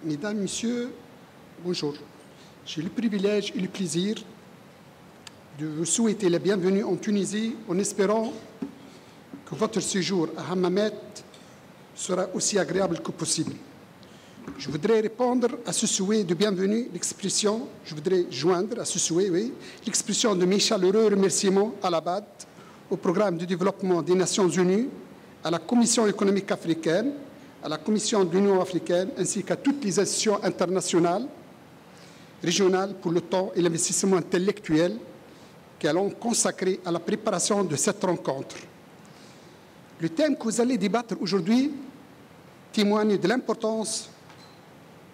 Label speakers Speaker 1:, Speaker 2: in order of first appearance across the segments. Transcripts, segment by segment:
Speaker 1: Mesdames, Messieurs, bonjour. J'ai le privilège et le plaisir de vous souhaiter la bienvenue en Tunisie en espérant que votre séjour à Hammamet sera aussi agréable que possible. Je voudrais répondre à ce souhait de bienvenue, je voudrais joindre à ce souhait, l'expression de mes chaleureux remerciements à la BAD, au Programme de développement des Nations Unies, à la Commission économique africaine, à la Commission de l'Union africaine, ainsi qu'à toutes les institutions internationales, régionales, pour le temps et l'investissement intellectuel qu'elles ont consacré à la préparation de cette rencontre. Le thème que vous allez débattre aujourd'hui témoigne de l'importance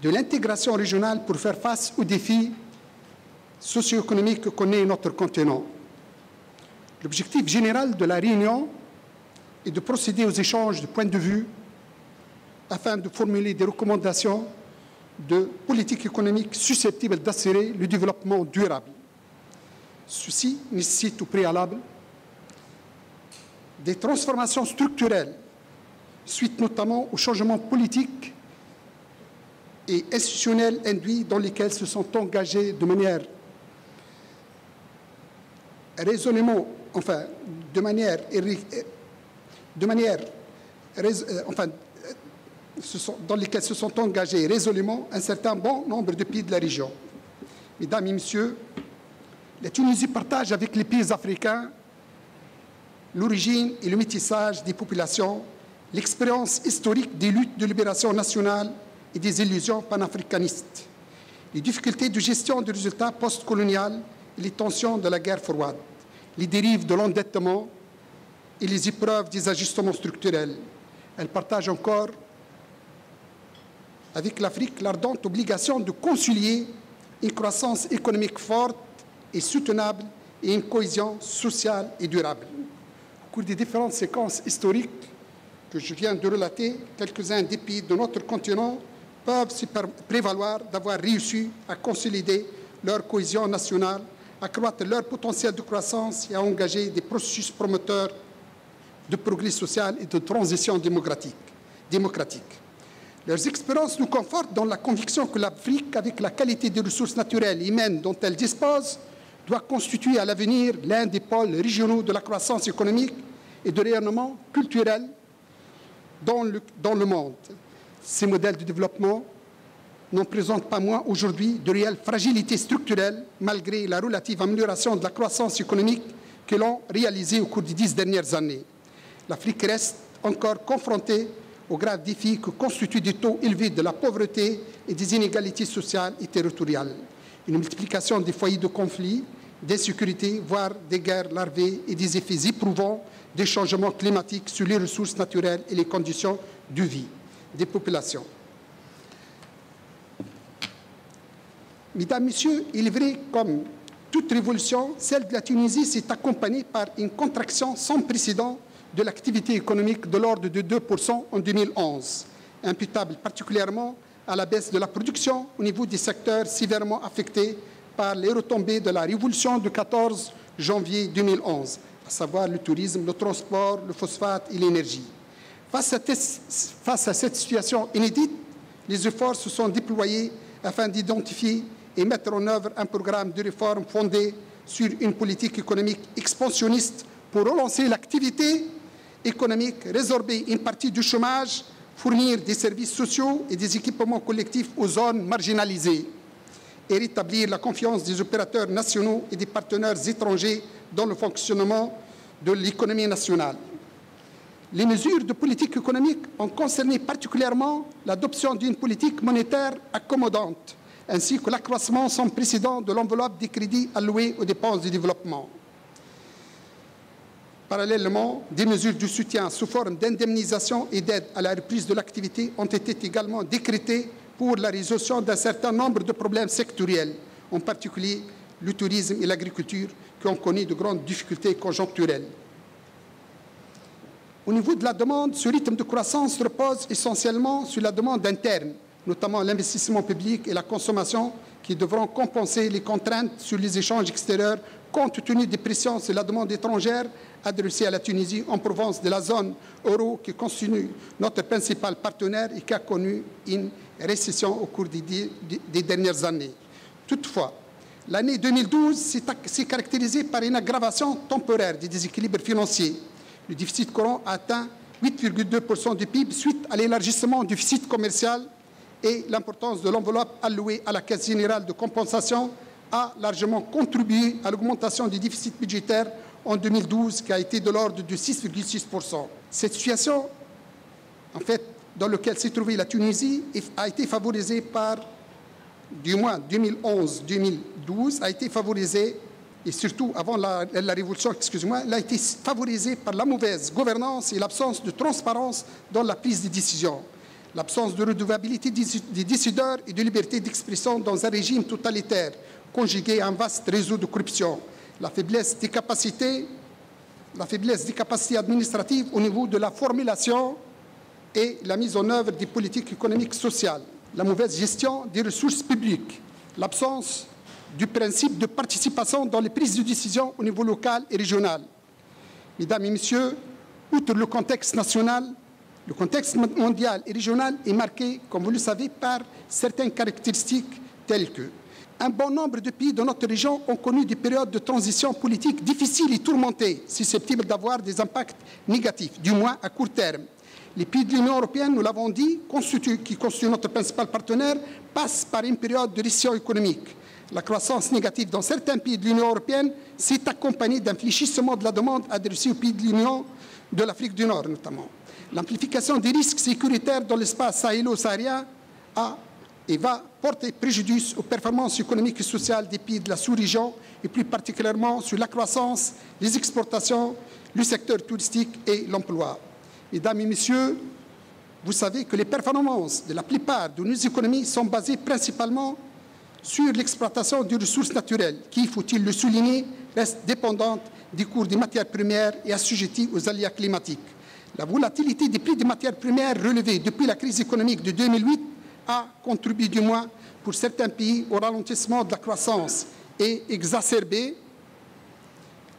Speaker 1: de l'intégration régionale pour faire face aux défis socio-économiques que connaît notre continent. L'objectif général de la réunion est de procéder aux échanges de points de vue afin de formuler des recommandations de politique économique susceptibles d'assurer le développement durable. Ceci nécessite au préalable des transformations structurelles, suite notamment aux changements politiques et institutionnels induits dans lesquels se sont engagés de manière dans lesquels se sont engagés résolument un certain bon nombre de pays de la région. Mesdames et Messieurs, la Tunisie partage avec les pays africains l'origine et le métissage des populations, l'expérience historique des luttes de libération nationale et des illusions panafricanistes, les difficultés de gestion des résultats post-coloniaux et les tensions de la guerre froide, les dérives de l'endettement et les épreuves des ajustements structurels. Elle partage encore avec l'Afrique l'ardente obligation de concilier une croissance économique forte et soutenable et une cohésion sociale et durable. Au cours des différentes séquences historiques que je viens de relater, quelques-uns des pays de notre continent peuvent se prévaloir d'avoir réussi à consolider leur cohésion nationale, accroître leur potentiel de croissance et à engager des processus promoteurs de progrès social et de transition démocratique. Leurs expériences nous confortent dans la conviction que l'Afrique, avec la qualité des ressources naturelles et humaines dont elle dispose, doit constituer à l'avenir l'un des pôles régionaux de la croissance économique et de rayonnement culturel dans le monde. Ces modèles de développement n'en présentent pas moins aujourd'hui de réelles fragilités structurelles, malgré la relative amélioration de la croissance économique que l'on réalisée au cours des 10 dernières années. L'Afrique reste encore confrontée aux graves défis que constituent des taux élevés de la pauvreté et des inégalités sociales et territoriales, une multiplication des foyers de conflits, d'insécurité, voire des guerres larvées et des effets éprouvants des changements climatiques sur les ressources naturelles et les conditions de vie des populations. Mesdames, Messieurs, il est vrai, comme toute révolution, celle de la Tunisie s'est accompagnée par une contraction sans précédent de l'activité économique de l'ordre de 2% en 2011, imputable particulièrement à la baisse de la production au niveau des secteurs sévèrement affectés par les retombées de la révolution du 14 janvier 2011, à savoir le tourisme, le transport, le phosphate et l'énergie. Face à cette situation inédite, les efforts se sont déployés afin d'identifier et mettre en œuvre un programme de réforme fondé sur une politique économique expansionniste pour relancer l'activité économique, résorber une partie du chômage, fournir des services sociaux et des équipements collectifs aux zones marginalisées et rétablir la confiance des opérateurs nationaux et des partenaires étrangers dans le fonctionnement de l'économie nationale. Les mesures de politique économique ont concerné particulièrement l'adoption d'une politique monétaire accommodante, ainsi que l'accroissement sans précédent de l'enveloppe des crédits alloués aux dépenses de développement. Parallèlement, des mesures de soutien sous forme d'indemnisation et d'aide à la reprise de l'activité ont été également décrétées pour la résolution d'un certain nombre de problèmes sectoriels, en particulier le tourisme et l'agriculture, qui ont connu de grandes difficultés conjoncturelles. Au niveau de la demande, ce rythme de croissance repose essentiellement sur la demande interne, notamment l'investissement public et la consommation, qui devront compenser les contraintes sur les échanges extérieurs compte tenu des pressions sur la demande étrangère adressée à la Tunisie en provenance de la zone euro qui constitue notre principal partenaire et qui a connu une récession au cours des dernières années. Toutefois, l'année 2012 s'est caractérisée par une aggravation temporaire des déséquilibres financiers. Le déficit courant a atteint 8,2% du PIB suite à l'élargissement du déficit commercial et l'importance de l'enveloppe allouée à la Caisse générale de compensation a largement contribué à l'augmentation du déficit budgétaire en 2012 qui a été de l'ordre de 6,6%. Cette situation, en fait, dans laquelle s'est trouvée la Tunisie, a été favorisée par, du moins 2011-2012, a été favorisée, et surtout avant la révolution, excusez-moi, elle a été favorisée par la mauvaise gouvernance et l'absence de transparence dans la prise de décision, l'absence de redevabilité des décideurs et de liberté d'expression dans un régime totalitaire, conjugué à un vaste réseau de corruption, la faiblesse des capacités administratives au niveau de la formulation et la mise en œuvre des politiques économiques sociales, la mauvaise gestion des ressources publiques, l'absence du principe de participation dans les prises de décision au niveau local et régional. Mesdames et messieurs, outre le contexte national, le contexte mondial et régional est marqué, comme vous le savez, par certaines caractéristiques telles que un bon nombre de pays de notre région ont connu des périodes de transition politique difficiles et tourmentées, susceptibles d'avoir des impacts négatifs, du moins à court terme. Les pays de l'Union européenne, nous l'avons dit, qui constituent notre principal partenaire, passent par une période de récession économique. La croissance négative dans certains pays de l'Union européenne s'est accompagnée d'un fléchissement de la demande adressée aux pays de l'Union, de l'Afrique du Nord notamment. L'amplification des risques sécuritaires dans l'espace sahélo-saharien a et va porter préjudice aux performances économiques et sociales des pays de la sous-région et plus particulièrement sur la croissance, les exportations, le secteur touristique et l'emploi. Mesdames et messieurs, vous savez que les performances de la plupart de nos économies sont basées principalement sur l'exploitation des ressources naturelles qui, faut-il le souligner, reste dépendante des cours des matières premières et assujettie aux aléas climatiques. La volatilité des prix des matières premières relevée depuis la crise économique de 2008 a contribué du moins pour certains pays au ralentissement de la croissance et exacerbé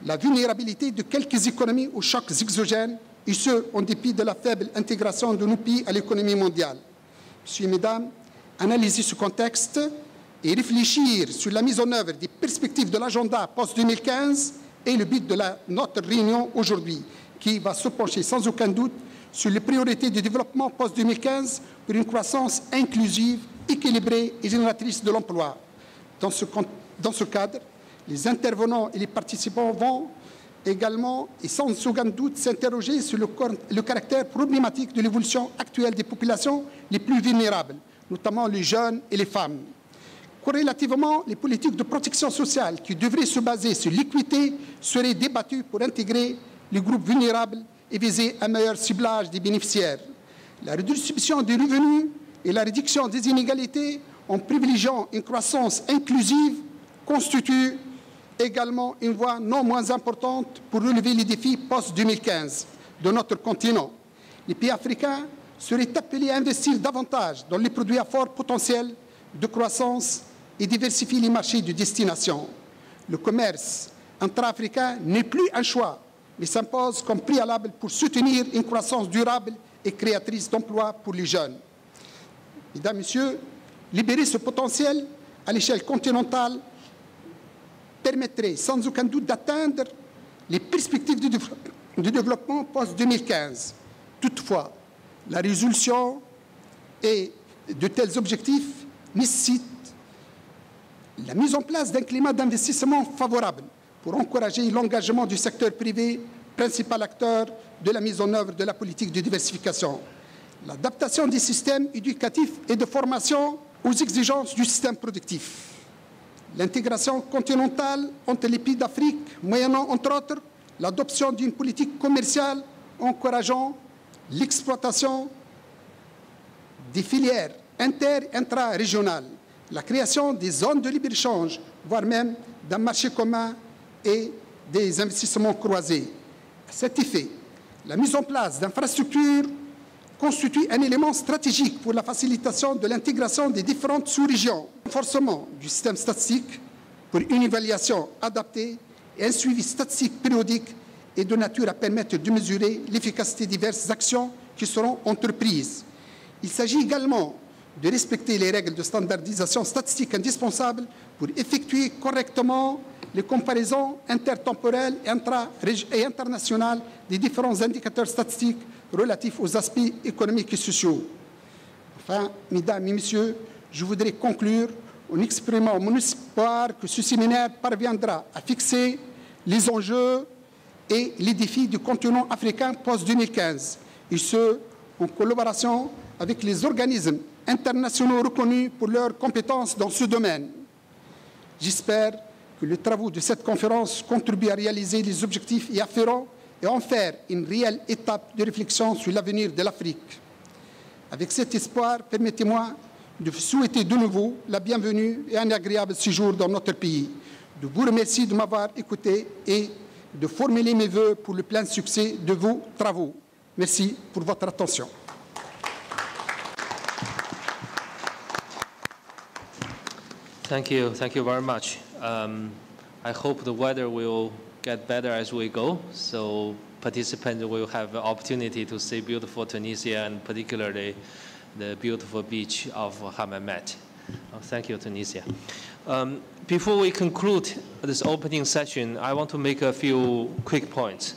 Speaker 1: la vulnérabilité de quelques économies aux chocs exogènes, et ce, en dépit de la faible intégration de nos pays à l'économie mondiale. Messieurs et mesdames, analyser ce contexte et réfléchir sur la mise en œuvre des perspectives de l'agenda post-2015 est le but de notre réunion aujourd'hui, qui va se pencher sans aucun doute sur les priorités du développement post-2015 pour une croissance inclusive, équilibrée et génératrice de l'emploi. Dans ce cadre, les intervenants et les participants vont également, et sans aucun doute, s'interroger sur le caractère problématique de l'évolution actuelle des populations les plus vulnérables, notamment les jeunes et les femmes. Corrélativement, les politiques de protection sociale qui devraient se baser sur l'équité seraient débattues pour intégrer les groupes vulnérables et viser un meilleur ciblage des bénéficiaires. La redistribution des revenus et la réduction des inégalités en privilégiant une croissance inclusive constituent également une voie non moins importante pour relever les défis post-2015 de notre continent. Les pays africains seraient appelés à investir davantage dans les produits à fort potentiel de croissance et diversifier les marchés de destination. Le commerce intra-africain n'est plus un choix, mais s'impose comme préalable pour soutenir une croissance durable et créatrice d'emplois pour les jeunes. Mesdames, Messieurs, libérer ce potentiel à l'échelle continentale permettrait sans aucun doute d'atteindre les perspectives de développement post-2015. Toutefois, la résolution de tels objectifs nécessite la mise en place d'un climat d'investissement favorable pour encourager l'engagement du secteur privé, principal acteur de la mise en œuvre de la politique de diversification. L'adaptation des systèmes éducatifs et de formation aux exigences du système productif. L'intégration continentale entre les pays d'Afrique, moyennant, entre autres, l'adoption d'une politique commerciale encourageant l'exploitation des filières inter- et intra-régionales, la création des zones de libre-échange, voire même d'un marché commun et des investissements croisés. À cet effet, la mise en place d'infrastructures constitue un élément stratégique pour la facilitation de l'intégration des différentes sous-régions. Renforcement du système statistique pour une évaluation adaptée et un suivi statistique périodique est de nature à permettre de mesurer l'efficacité des diverses actions qui seront entreprises. Il s'agit également de respecter les règles de standardisation statistique indispensables pour effectuer correctement les comparaisons intertemporelles et internationales des différents indicateurs statistiques relatifs aux aspects économiques et sociaux. Enfin, mesdames et messieurs, je voudrais conclure en exprimant mon espoir que ce séminaire parviendra à fixer les enjeux et les défis du continent africain post-2015, et ce, en collaboration avec les organismes internationaux reconnus pour leurs compétences dans ce domaine. J'espère que les travaux de cette conférence contribuent à réaliser les objectifs y afférents et en faire une réelle étape de réflexion sur l'avenir de l'Afrique. Avec cet espoir, permettez-moi de vous souhaiter de nouveau la bienvenue et un agréable séjour dans notre pays, de vous remercier de m'avoir écouté et de formuler mes vœux pour le plein succès de vos travaux. Merci pour votre attention.
Speaker 2: Thank you very much. I hope the weather will get better as we go, so participants will have the opportunity to see beautiful Tunisia and particularly the beautiful beach of Hammamet. Thank you, Tunisia. Before we conclude this opening session, I want to make a few quick points.